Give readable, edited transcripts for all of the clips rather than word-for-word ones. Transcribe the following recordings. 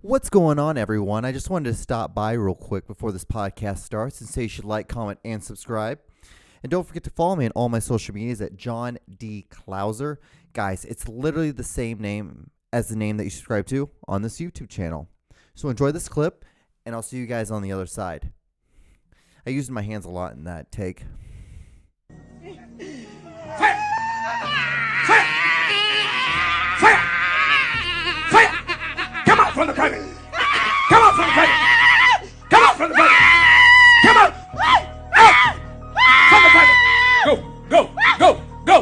What's going on, everyone? I just wanted to stop by real quick before this podcast starts and say you should like, comment, and subscribe. And don't forget to follow me on all my social medias at John D. Clouser. Guys, it's literally the same name as the name that you subscribe to on this YouTube channel. So enjoy this clip, and I'll see you guys on the other side. I used my hands a lot in that take. Fire! Fire! Fire! Fire! Come out from the private! Come out from the private! Come out from the private! Come out! Out! From the private! Go! Go! Go! Go! Go!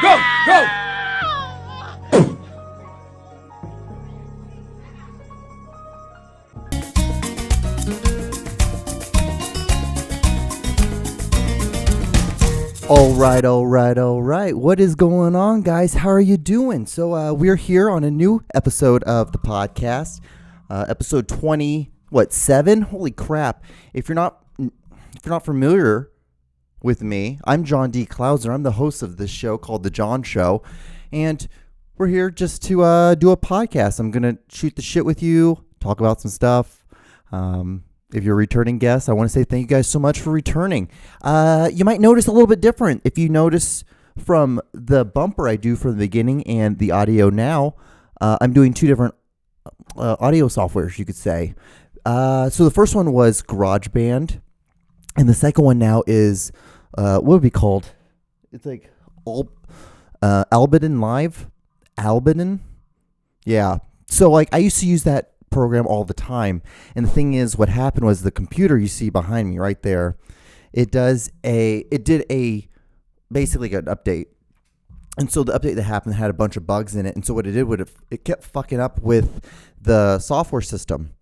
Go! Go! All right. What is going on, guys? How are you doing? So we're here on a new episode of the podcast, episode 27. Holy crap! If you're not familiar with me, I'm John D. Clouser. I'm the host of this show called The John Show, and we're here just to do a podcast. I'm gonna shoot the shit with you, talk about some stuff. If you're a returning guest, I want to say thank you guys so much for returning. You might notice a little bit different. If you notice from the bumper I do from the beginning and the audio now, I'm doing two different audio softwares, you could say. So the first one was GarageBand, and the second one now is, what would it be called? It's like Ableton Live? Ableton? Yeah. So like I used to use that program all the time, and the thing is, what happened was the computer you see behind me right there, it did basically an update, and so the update that happened had a bunch of bugs in it, and so what it did was it kept fucking up with the software system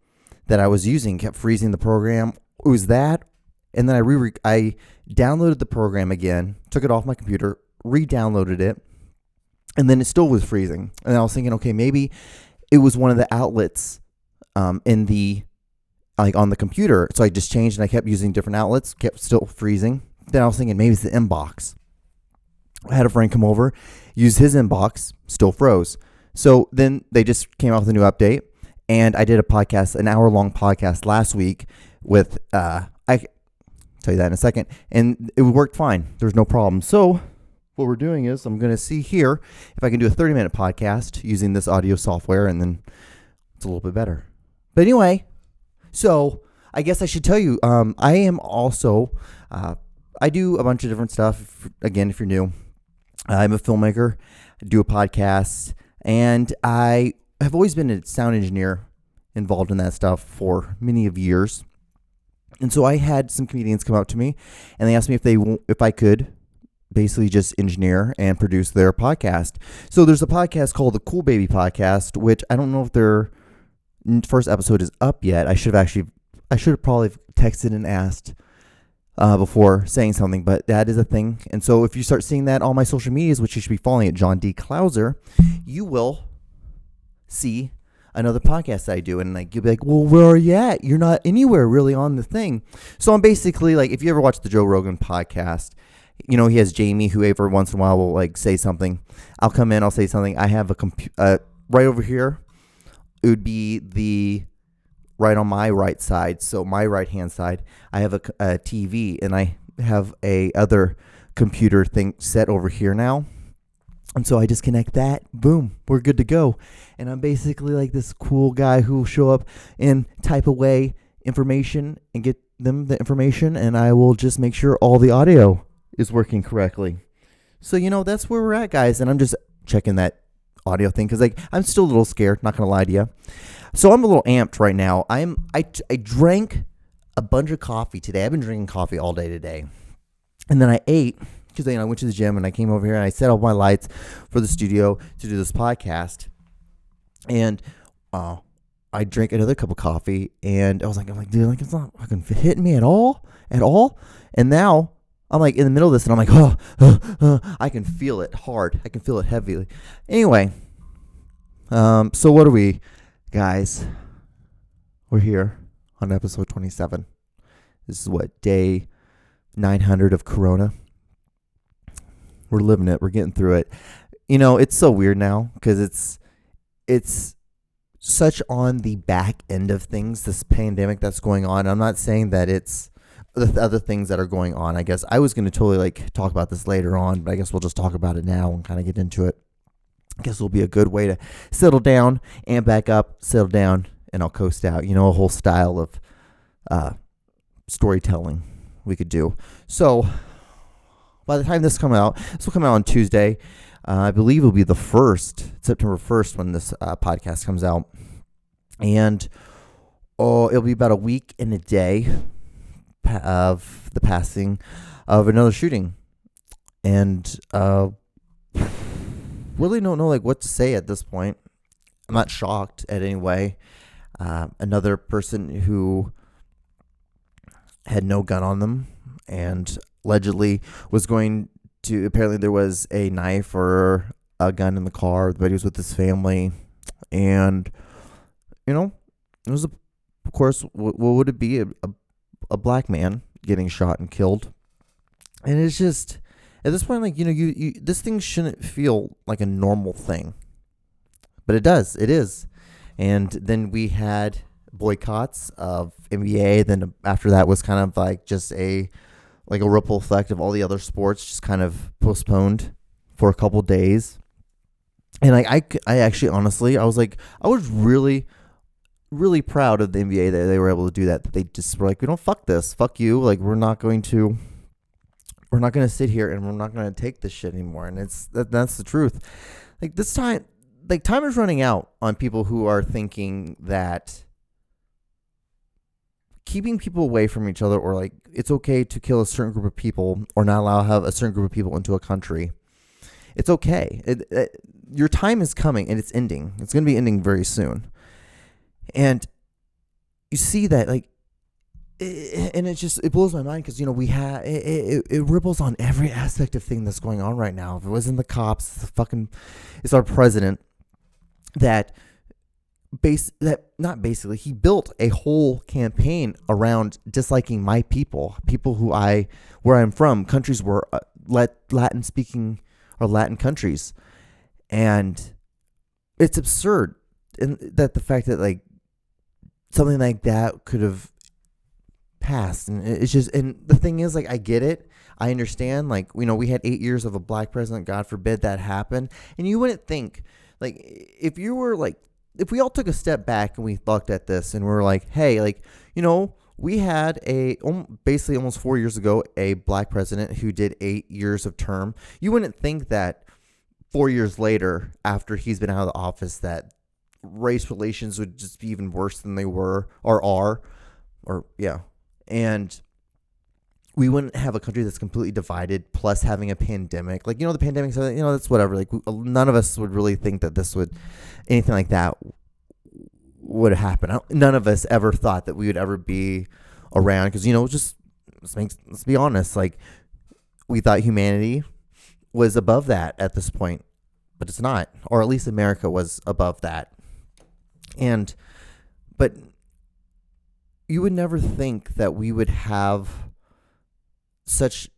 that I was using, kept freezing the program. It was that, and then I downloaded the program again, took it off my computer, re-downloaded it, and then it still was freezing. And I was thinking, okay, maybe it was one of the outlets in the, like on the computer. So I just changed and I kept using different outlets, kept still freezing. Then I was thinking maybe it's the inbox. I had a friend come over, used his inbox, still froze. So then they just came out with a new update, and I did a podcast, an hour-long podcast last week with, I tell you that in a second, and it worked fine. There's no problem. So what we're doing is I'm going to see here if I can do a 30-minute podcast using this audio software, and then it's a little bit better. But anyway, so I guess I should tell you, I am also, I do a bunch of different stuff. Again, if you're new, I'm a filmmaker, I do a podcast, and I have always been a sound engineer involved in that stuff for many of years. And so I had some comedians come up to me, and they asked me if I could basically just engineer and produce their podcast. So there's a podcast called the Cool Baby Podcast, which I don't know if their first episode is up yet. I should have probably texted and asked before saying something, but that is a thing. And so if you start seeing that on my social medias, which you should be following at John D. Clouser, you will see another podcast that I do, and like you'll be like, well, where are you at? You're not anywhere really on the thing. So I'm basically like, if you ever watch the Joe Rogan podcast, you know, he has Jamie who every once in a while will like say something. I'll come in, I'll say something. I have a right over here. It would be right on my right side. So my right hand side, I have a TV, and I have a other computer thing set over here now. And so I just connect that. Boom, we're good to go. And I'm basically like this cool guy who will show up and type away information and get them the information, and I will just make sure all the audio is working correctly. So, you know, that's where we're at, guys. And I'm just checking that audio thing because like I'm still a little scared, not gonna lie to you. So I'm a little amped right now. I drank a bunch of coffee today. I've been drinking coffee all day today, and then I ate because I went to the gym and I came over here and I set up my lights for the studio to do this podcast, and I drank another cup of coffee, and I'm like, dude, like it's not fucking hitting me at all. And now I'm like in the middle of this, and I'm like, I can feel it hard. I can feel it heavily. Anyway, so what are we, guys? We're here on episode 27. This is what, day 900 of Corona. We're living it. We're getting through it. You know, it's so weird now because it's such on the back end of things, this pandemic that's going on. I'm not saying that it's the other things that are going on. I guess I was going to totally like talk about this later on, but I guess we'll just talk about it now and kind of get into it. I guess it'll be a good way to settle down and back up, settle down, and I'll coast out. A whole style of storytelling we could do. So by the time this will come out on Tuesday. I believe it'll be September 1st when this podcast comes out. And it'll be about a week and a day of the passing of another shooting. And really don't know what to say at this point. I'm not shocked at any way. Another person who had no gun on them and allegedly was going to, apparently there was a knife or a gun in the car, but he was with his family, and it was of course, what would it be, a black man getting shot and killed. And it's just at this point, you this thing shouldn't feel like a normal thing, but it does. It is. And then we had boycotts of NBA. Then after that was kind of like just a ripple effect of all the other sports just kind of postponed for a couple days. And I actually, honestly, I was really, really proud of the NBA that they were able to do that. That they just were we don't, fuck this, fuck you. We're not going to sit here and we're not going to take this shit anymore. And that's the truth. This time, time is running out on people who are thinking that keeping people away from each other, or it's okay to kill a certain group of people or not allow to have a certain group of people into a country. It's okay. Your time is coming and it's ending. It's going to be ending very soon. And you see that and it blows my mind because, we have, it ripples on every aspect of thing that's going on right now. If it wasn't the cops, it's our president he built a whole campaign around disliking my people where I'm from, countries where Latin speaking or Latin countries. And it's absurd. And that the fact that something like that could have passed. And it's just, and the thing is, I get it. I understand, we had 8 years of a black president, God forbid that happened. And you wouldn't think, if you were if we all took a step back and we looked at this and we were hey, we had basically almost 4 years ago, a black president who did 8 years of term. You wouldn't think that 4 years later, after he's been out of the office, that race relations would just be even worse than they were or are, and we wouldn't have a country that's completely divided, plus having a pandemic. The pandemic, that's whatever. None of us would really think that anything like that would happen. None of us ever thought that we would ever be around because, let's be honest. We thought humanity was above that at this point, but it's not. Or at least America was above that. But you would never think that we would have such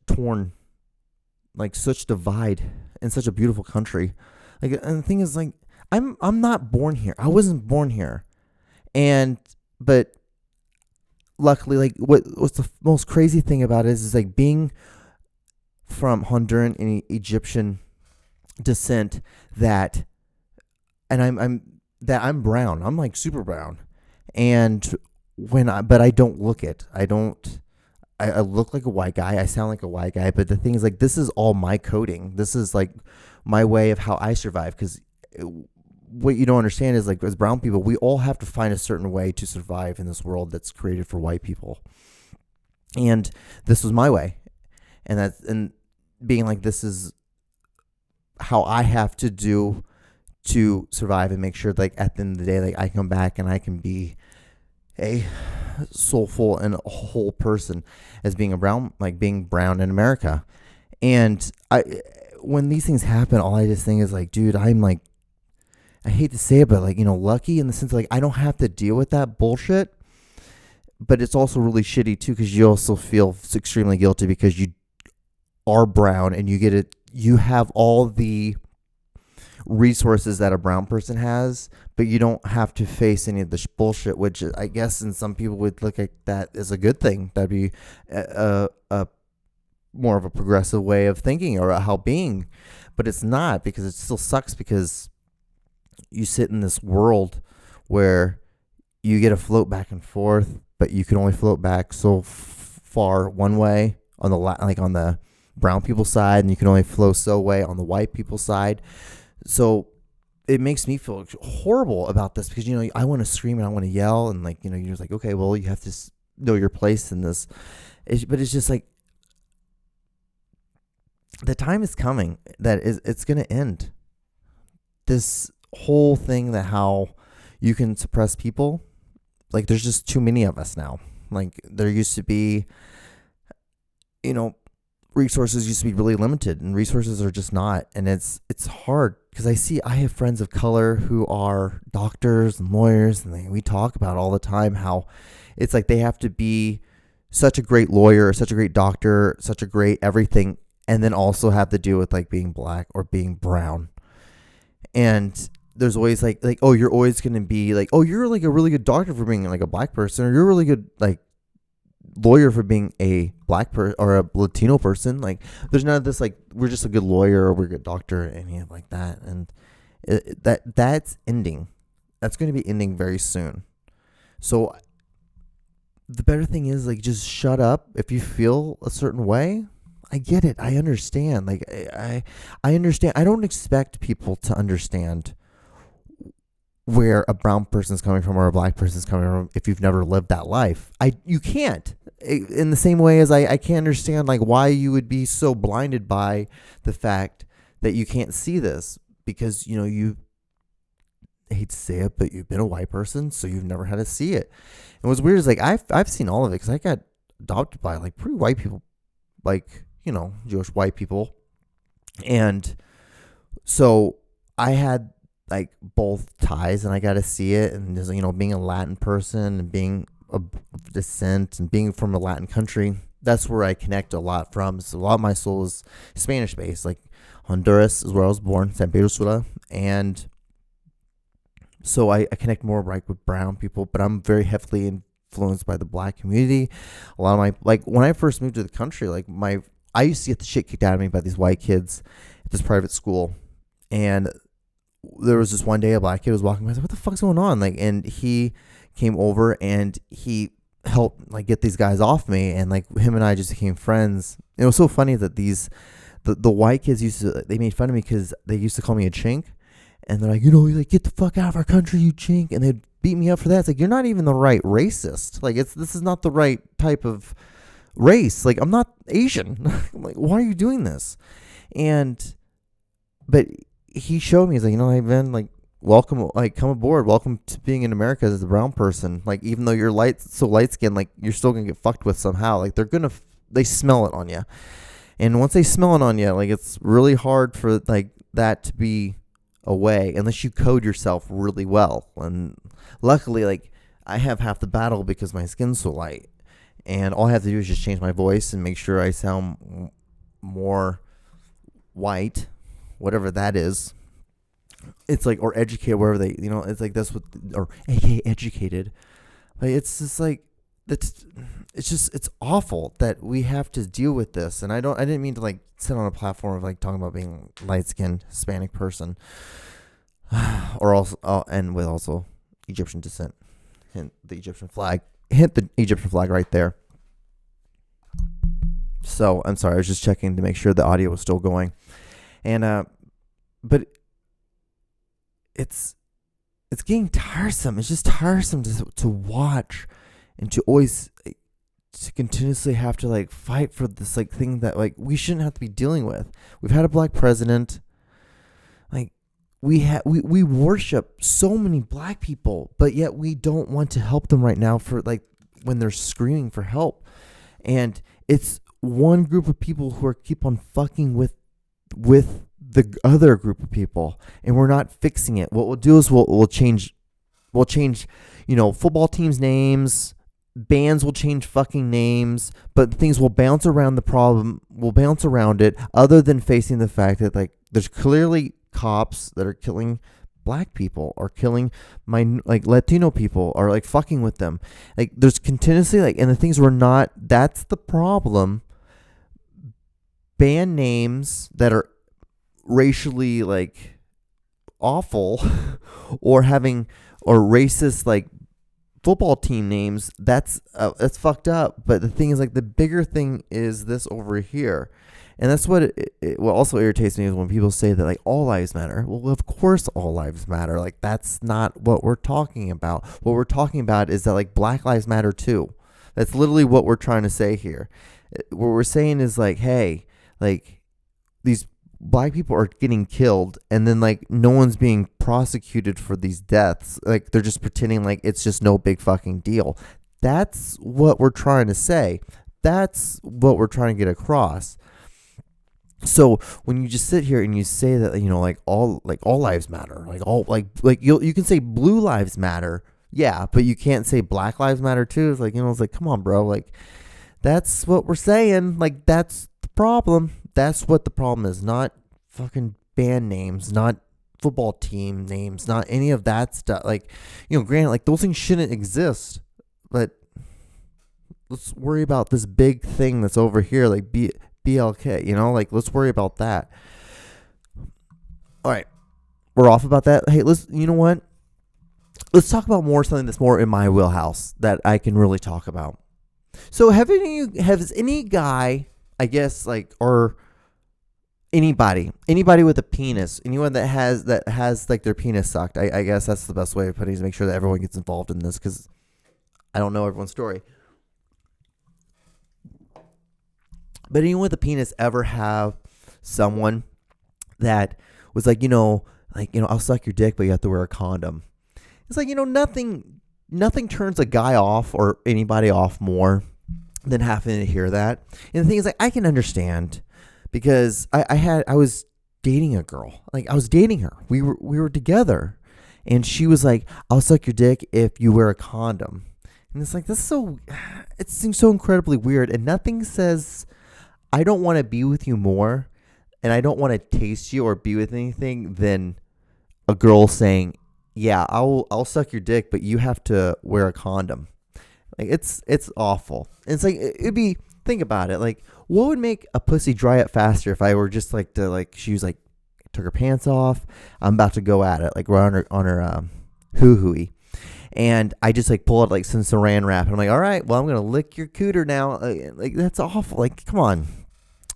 such divide in such a beautiful country. And the thing is, I'm not born here. I wasn't born here. But luckily, what's the most crazy thing about it is being from Honduran and Egyptian descent and I'm brown. I'm super brown. And but I don't look it. I look like a white guy. I sound like a white guy. But the thing is, this is all my coding. This is my way of how I survive. Because what you don't understand is as brown people, we all have to find a certain way to survive in this world that's created for white people. And this was my way. And being this is how I have to do to survive and make sure at the end of the day, I come back and I can be a soulful and a whole person as being being brown in America. And when these things happen, all I just think is dude, I'm I hate to say it, but lucky in the sense I don't have to deal with that bullshit. But it's also really shitty too, because you also feel extremely guilty because you are brown and you have all the, resources that a brown person has, but you don't have to face any of the bullshit, which I guess in some people would look at that as a good thing. That'd be a more of a progressive way of thinking or how being, but it's not, because it still sucks, because you sit in this world where you get to float back and forth, but you can only float back so far one way on the on the brown people side, and you can only flow so way on the white people side. So it makes me feel horrible about this, because I want to scream and I want to yell, and you're just like, okay, well, you have to know your place in this. But it's just like, the time is coming that it's going to end. This whole thing that how you can suppress people, there's just too many of us now. There used to be, resources used to be really limited, and resources are just not. And it's hard, because I have friends of color who are doctors and lawyers, and we talk about all the time how it's like they have to be such a great lawyer, such a great doctor, such a great everything, and then also have to deal with being black or being brown. And there's always oh, you're always going to be oh, you're a really good doctor for being a black person, or you're a really good lawyer for being a black person or a Latino person. There's none of this we're just a good lawyer or we're a good doctor or anything like that. And that's ending. That's going to be ending very soon. So the better thing is just shut up if you feel a certain way. I get it. I understand. I understand. I don't expect people to understand where a brown person's coming from or a black person's coming from if you've never lived that life. You can't. In the same way as I can't understand why you would be so blinded by the fact that you can't see this, because you, I hate to say it, but you've been a white person, so you've never had to see it. And what's weird is I've seen all of it, because I got adopted by pretty white people, Jewish white people. And so I had both ties, and I got to see it. And there's, being a Latin person and being of descent and being from a Latin country, that's where I connect a lot from. So a lot of my soul is Spanish based. Honduras is where I was born, San Pedro Sula. And so I connect more with brown people, but I'm very heavily influenced by the black community. A lot of my, when I first moved to the country, I used to get the shit kicked out of me by these white kids at this private school. And there was this one day a black kid was walking by. I was like, what the fuck's going on? And he came over and he helped get these guys off me. And him and I just became friends. It was so funny that the white kids they made fun of me because they used to call me a chink. And they're get the fuck out of our country, you chink. And they'd beat me up for that. It's you're not even the right racist. This is not the right type of race. I'm not Asian. I'm why are you doing this? But he showed me, he's I've been welcome, come aboard, welcome to being in America as a brown person. Even though you're light skinned, you're still gonna get fucked with somehow. They smell it on you. And once they smell it on you, it's really hard for that to be away unless you code yourself really well. And luckily, I have half the battle because my skin's so light. And all I have to do is just change my voice and make sure I sound more white, whatever that is. It's or educated, wherever they, it's that's what, or aka educated. It's just it's awful that we have to deal with this. And I didn't mean to sit on a platform of talking about being light skinned Hispanic person, or also, and with also Egyptian descent. Hint the Egyptian flag. Hint the Egyptian flag right there. So I'm sorry, I was just checking to make sure the audio was still going. And but it's getting tiresome. It's just tiresome to watch, and to always to continuously have to fight for this thing that we shouldn't have to be dealing with. We've had a black president. We worship so many black people, but yet we don't want to help them right now for when they're screaming for help. And it's one group of people who are keep on fucking with the other group of people, and we're not fixing it. What we'll do is we'll change, football teams' names, bands will change fucking names, but things will bounce around the problem, will bounce around it, other than facing the fact that there's clearly cops that are killing black people or killing like Latino people or like fucking with them. Like there's continuously like, and the things we're not, that's the problem. Band names that are racially like awful or racist like football team names, that's fucked up. But the thing is, like, the bigger thing is this over here. And that's what what also irritates me is when people say that like all lives matter. Well, of course all lives matter. Like that's not what we're talking about. What we're talking about is that like Black lives matter too. That's literally what we're trying to say here. What we're saying is like, hey, like these black people are getting killed and then like no one's being prosecuted for these deaths. Like they're just pretending like it's just no big fucking deal. That's what we're trying to say. That's what we're trying to get across. So when you just sit here and you say that, you know, like all lives matter, like all like you can say blue lives matter, yeah, but you can't say Black lives matter too. It's like, you know, it's like, come on, bro, like that's what we're saying. Like that's the problem. That's what the problem is. Not fucking band names, not football team names, not any of that stuff. Like, you know, granted, like those things shouldn't exist, but let's worry about this big thing that's over here, like BLK, you know, like let's worry about that. All right, we're off about that. Hey, you know what? Let's talk about something that's more in my wheelhouse that I can really talk about. So has any guy, I guess, like, or anybody with a penis, anyone that has like their penis sucked, I guess that's the best way of putting it, to make sure that everyone gets involved in this, because I don't know everyone's story. But anyone with a penis ever have someone that was like, I'll suck your dick, but you have to wear a condom? It's like, nothing turns a guy off or anybody off more than having to hear that. And the thing is, like, I can understand, because I was dating a girl. Like, I was dating her. We were together, and she was like, I'll suck your dick if you wear a condom. And it's like, it seems so incredibly weird. And nothing says I don't want to be with you more, and I don't want to taste you or be with anything than a girl saying, yeah, I'll suck your dick, but you have to wear a condom. Like, it's awful. And it's like, think about it. Like, what would make a pussy dry up faster if I were just like she was like, took her pants off, I'm about to go at it, like we're on her hoo-hooey. And I just like pull out like some saran wrap, and I'm like, all right, well, I'm going to lick your cooter now. Like, that's awful. Like, come on.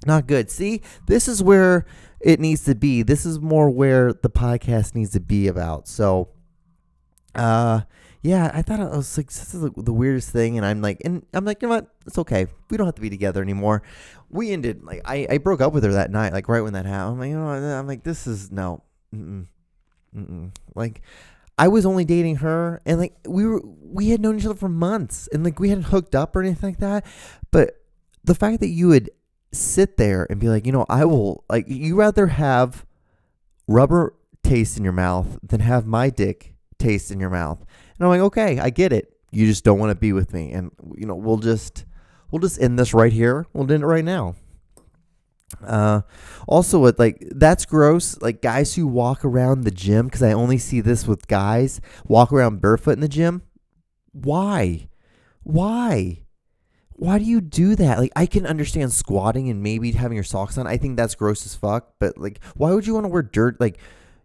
Not good. See, this is where it needs to be. This is more where the podcast needs to be about. So, yeah, I thought it was like, this is the weirdest thing. And I'm like, you know what? It's okay. We don't have to be together anymore. We ended, like, I broke up with her that night, like right when that happened. I'm like, this is no, like, I was only dating her, and like we had known each other for months, and like we hadn't hooked up or anything like that. But the fact that you would sit there and be like, I will, like, you rather have rubber taste in your mouth than have my dick taste in your mouth. And I'm like, okay, I get it. You just don't want to be with me, and we'll just end this right here. We'll end it right now. Also, with like, that's gross. Like, guys who walk around the gym, because I only see this with guys, walk around barefoot in the gym. Why do you do that? Like, I can understand squatting and maybe having your socks on. I think that's gross as fuck. But like, why would you want to wear dirt? Like,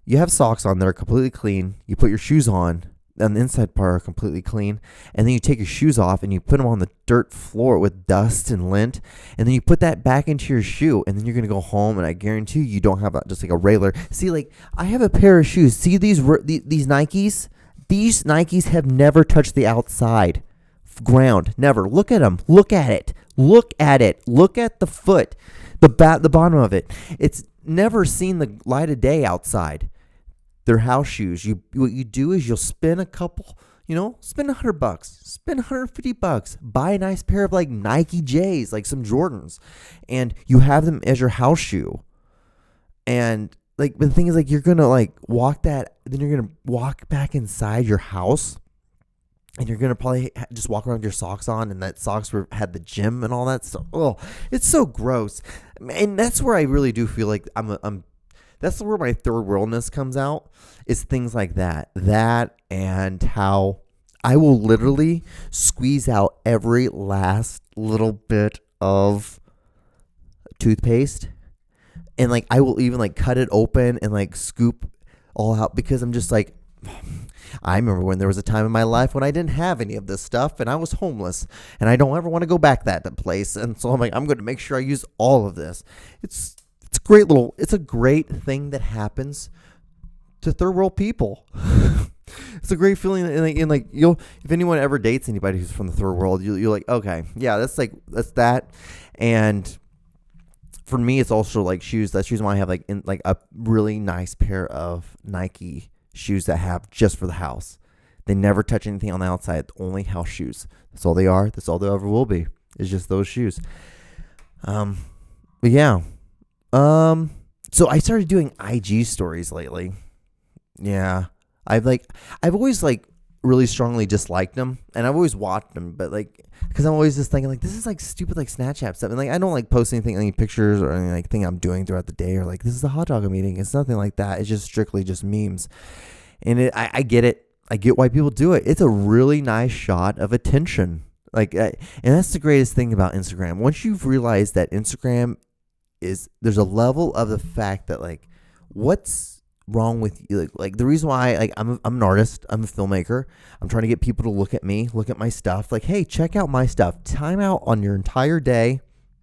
you have socks on that are completely clean. You put your shoes on the inside part are completely clean, and then you take your shoes off and you put them on the dirt floor with dust and lint, and then you put that back into your shoe, and then you're gonna go home, and I guarantee you don't have just like a regular. See, like, I have a pair of shoes. See these Nikes? These Nikes have never touched the outside ground. Never. Look at them. Look at it. Look at it. Look at the foot, the bottom of it. It's never seen the light of day outside. They're house shoes. What you do is you'll spend a couple, spend $100, spend $150, buy a nice pair of like Nike J's, like some Jordans, and you have them as your house shoe. And like, the thing is, like, you're gonna like walk that, then you're gonna walk back inside your house, and you're gonna probably just walk around with your socks on, and that socks had the gym and all that stuff. Oh, it's so gross. And that's where I really do feel like that's where my third worldness comes out, is things like that. That and how I will literally squeeze out every last little bit of toothpaste. And like I will even like cut it open and like scoop all out, because I'm just like, I remember when there was a time in my life when I didn't have any of this stuff and I was homeless, and I don't ever want to go back that place. And so I'm like, I'm going to make sure I use all of this. It's a great thing that happens to third world people. It's a great feeling, and like if anyone ever dates anybody who's from the third world, you're like, okay, yeah, that's that. And for me, it's also like shoes. That's the reason why I have like a really nice pair of Nike shoes that I have just for the house. They never touch anything on the outside. Only house shoes. That's all they are. That's all they ever will be. It's just those shoes. But yeah. So I started doing IG stories lately. Yeah. I've always like really strongly disliked them, and I've always watched them, but like, because I'm always just thinking like, this is like stupid like Snapchat stuff, and like I don't like post anything, any pictures or any like thing I'm doing throughout the day, or like this is a hot dog I'm eating. It's nothing like that. It's just strictly just memes, and I get it. I get why people do it. It's a really nice shot of attention, like, and that's the greatest thing about Instagram. Once you've realized that Instagram there's a level of the fact that like, what's wrong with you, like the reason why, like, I'm an artist, I'm a filmmaker, I'm trying to get people to look at me, look at my stuff, like, hey, check out my stuff, time out on your entire day,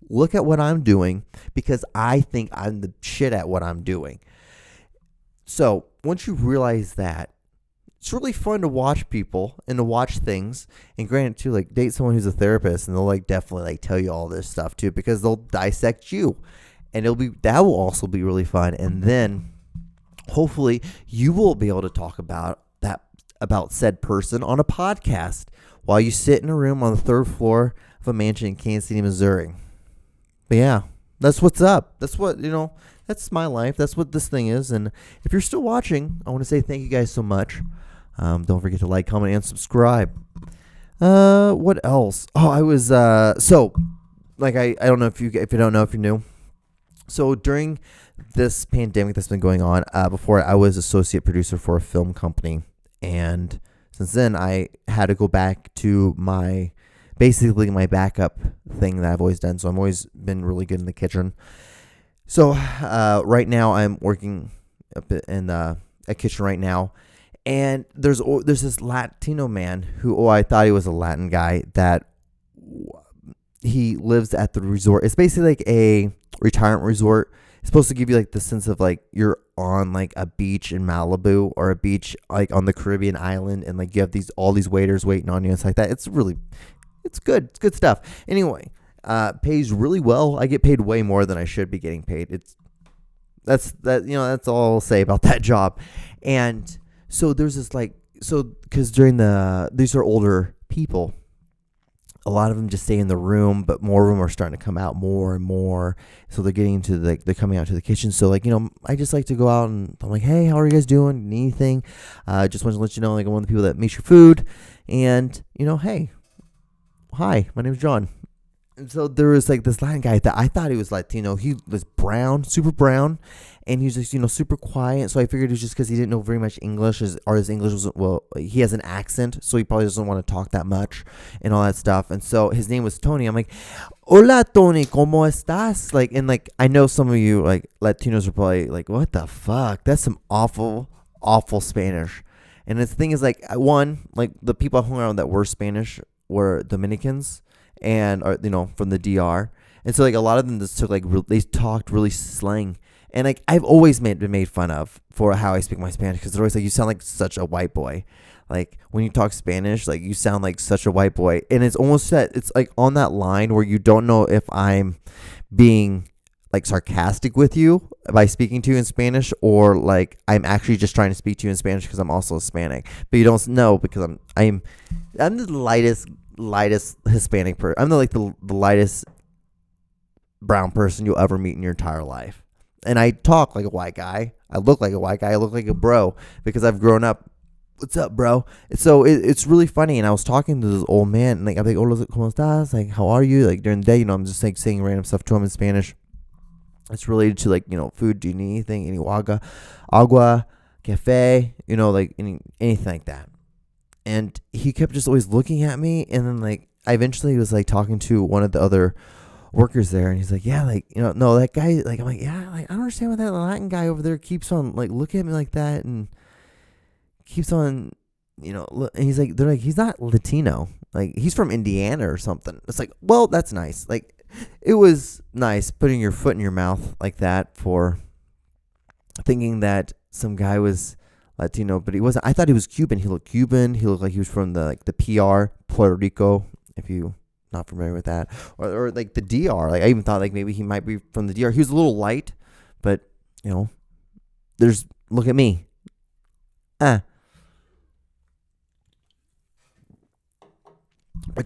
look at what I'm doing, because I think I'm the shit at what I'm doing. So once you realize that, it's really fun to watch people and to watch things. And granted too, like, date someone who's a therapist, and they'll like definitely like tell you all this stuff too, because they'll dissect you, and that will also be really fun. And then hopefully you will be able to talk about said person on a podcast while you sit in a room on the third floor of a mansion in Kansas City, Missouri. But yeah, that's what's up. That's what, that's my life. That's what this thing is. And if you're still watching, I want to say thank you guys so much. Don't forget to like, comment, and subscribe. What else? Oh, I was, so like, I don't know if you don't know, if you're new. So during this pandemic that's been going on, before I was associate producer for a film company, and since then I had to go back to basically my backup thing that I've always done. So I've always been really good in the kitchen. So right now I'm working in a kitchen right now, and there's this Latino man who, I thought he was a Latin guy, that he lives at the resort. It's basically like a retirement resort. It's supposed to give you like the sense of like you're on like a beach in Malibu, or a beach like on the Caribbean island, and like you have all these waiters waiting on you. It's like that. It's good. It's good stuff. Anyway, pays really well. I get paid way more than I should be getting paid. That's all I'll say about that job. And so there's this because these are older people. A lot of them just stay in the room, but more of them are starting to come out more and more. So they're getting into they're coming out to the kitchen. So like, I just like to go out, and I'm like, hey, how are you guys doing? Need anything? Just wanted to let you know, like, I'm one of the people that makes your food. And, hey, hi, my name is John. And so there was like this Latin guy that I thought he was Latino. He was brown, super brown, and he was just, super quiet. So I figured it was just because he didn't know very much English, or his English wasn't, well, he has an accent, so he probably doesn't want to talk that much and all that stuff. And so his name was Tony. I'm like, hola, Tony, ¿cómo estás? Like, and like, I know some of you like Latinos are probably like, what the fuck? That's some awful, awful Spanish. And the thing is, like, one, like the people I hung around that were Spanish were Dominicans, and from the DR, and so like a lot of them just took they talked really slang, and like I've always been made fun of for how I speak my Spanish, because they're always like, you sound like such a white boy, like when you talk Spanish, like you sound like such a white boy, and it's almost it's like on that line where you don't know if I'm being like sarcastic with you by speaking to you in Spanish, or like I'm actually just trying to speak to you in Spanish because I'm also Hispanic, but you don't know, because I'm the lightest Hispanic person. I'm the lightest brown person you'll ever meet in your entire life. And I talk like a white guy. I look like a white guy. I look like a bro, because I've grown up. What's up, bro? So it's really funny. And I was talking to this old man, and like, I'm like, hola, ¿cómo estás? Like, how are you? Like during the day, I'm just like saying random stuff to him in Spanish. It's related to like, food. Do you need anything? Any agua, cafe, like anything like that. And he kept just always looking at me. And then like, I eventually was like talking to one of the other workers there, and he's like, yeah, like, no, that guy, like, I'm like, yeah, like, I don't understand why that Latin guy over there keeps on like looking at me like that and keeps on, and he's like, they're like, he's not Latino, like he's from Indiana or something. It's like, well, that's nice. Like, it was nice putting your foot in your mouth like that for thinking that some guy was Latino, but he wasn't. I thought he was Cuban. He looked Cuban. He looked like he was from the PR, Puerto Rico, if you not familiar with that, or like the DR. Like, I even thought like maybe he might be from the DR. He was a little light, but look at me. But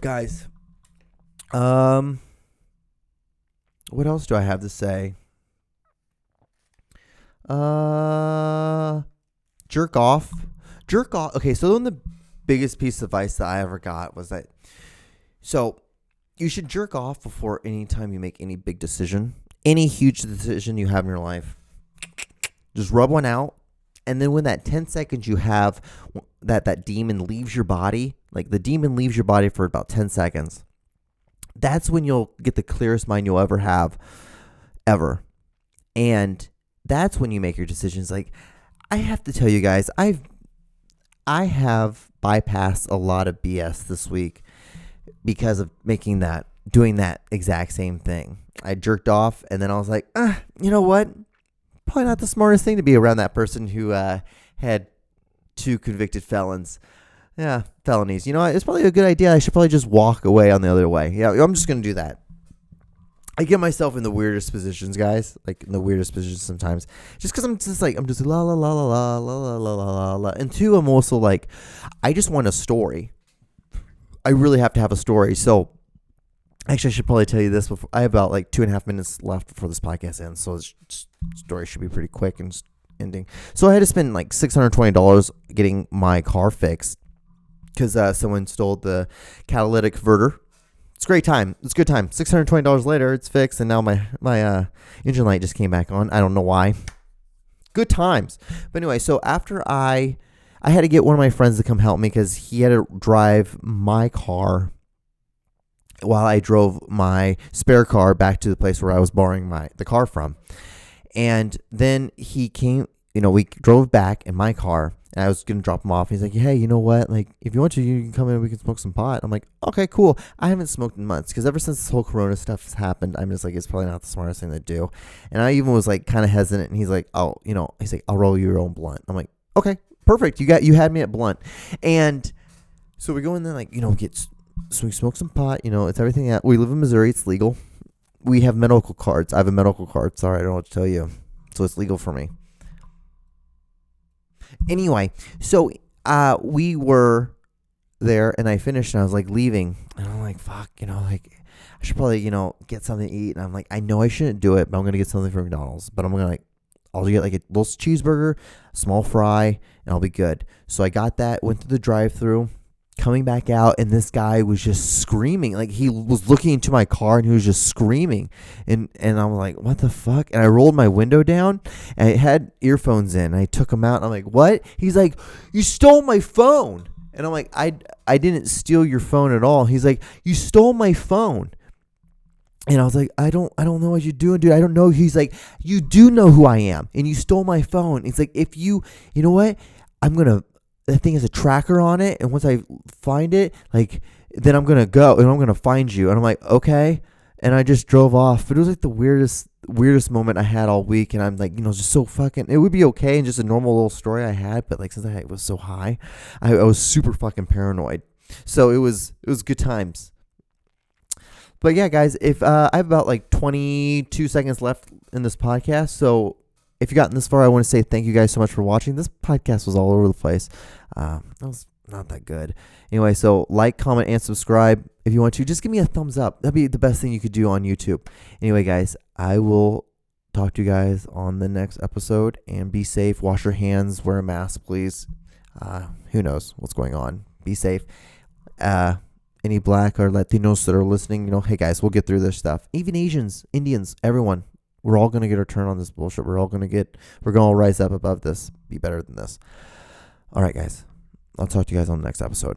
guys, what else do I have to say? Jerk off. Okay, so one of the biggest piece of advice that I ever got was that, so you should jerk off before any time you make any big decision, any huge decision you have in your life. Just rub one out, and then when that 10 seconds you have that demon leaves your body, like the demon leaves your body for about 10 seconds, that's when you'll get the clearest mind you'll ever have, ever. And that's when you make your decisions. Like, I have to tell you guys, I have bypassed a lot of BS this week because of doing that exact same thing. I jerked off, and then I was like, you know what? Probably not the smartest thing to be around that person who had 2 convicted felonies. It's probably a good idea. I should probably just walk away on the other way. Yeah, I'm just going to do that. I get myself in the weirdest positions, guys. Like, in the weirdest positions sometimes. Just because I'm just la la la la la la la la la. And 2, I'm also like, I just want a story. I really have to have a story. So, actually, I should probably tell you this before. I have about like 2.5 minutes left before this podcast ends. So, this story should be pretty quick and just ending. So, I had to spend like $620 getting my car fixed because someone stole the catalytic converter. It's a great time. It's a good time. $620 later, it's fixed, and now my engine light just came back on. I don't know why. Good times. But anyway, so after I had to get one of my friends to come help me because he had to drive my car while I drove my spare car back to the place where I was borrowing the car from. And then he came, we drove back in my car. And I was going to drop him off. He's like, hey, you know what? Like, if you want to, you can come in and we can smoke some pot. I'm like, okay, cool. I haven't smoked in months because ever since this whole Corona stuff has happened, I'm just like, it's probably not the smartest thing to do. And I even was like kind of hesitant. And he's like, I'll roll you your own blunt. I'm like, okay, perfect. You had me at blunt. And so we go in there like, we smoke some pot. It's everything. We live in Missouri. It's legal. We have medical cards. I have a medical card. Sorry, I don't know what to tell you. So it's legal for me. Anyway, so we were there, and I finished, and I was like leaving, and I'm like, fuck, like I should probably, get something to eat. And I'm like, I know I shouldn't do it, but I'm gonna get something from McDonald's. But I'll get like a little cheeseburger, small fry, and I'll be good. So I got that, went to the drive-thru, coming back out, and this guy was just screaming. Like, he was looking into my car, and he was just screaming. And I'm like, what the fuck? And I rolled my window down, and I had earphones in. And I took them out, and I'm like, what? He's like, you stole my phone. And I'm like, I didn't steal your phone at all. He's like, you stole my phone. And I was like, I don't know what you're doing, dude. I don't know. He's like, you do know who I am, and you stole my phone. He's like, if you know what? That thing has a tracker on it, and once I find it, like, then I'm going to go, and I'm going to find you. And I'm like, okay. And I just drove off. But it was like the weirdest moment I had all week, and I'm like, just so fucking, it would be okay and just a normal little story I had, but like, since I was so high, I was super fucking paranoid. So it was good times. But yeah, guys, if I have about like 22 seconds left in this podcast, so if you've gotten this far, I want to say thank you guys so much for watching. This podcast was all over the place. That was not that good. Anyway, so like, comment, and subscribe. If you want to, just give me a thumbs up. That'd be the best thing you could do on YouTube. Anyway, guys, I will talk to you guys on the next episode. And be safe. Wash your hands. Wear a mask, please. Who knows what's going on. Be safe. Any black or Latinos that are listening, hey, guys, we'll get through this stuff. Even Asians, Indians, everyone. We're all going to get our turn on this bullshit. We're going to rise up above this, be better than this. All right, guys. I'll talk to you guys on the next episode.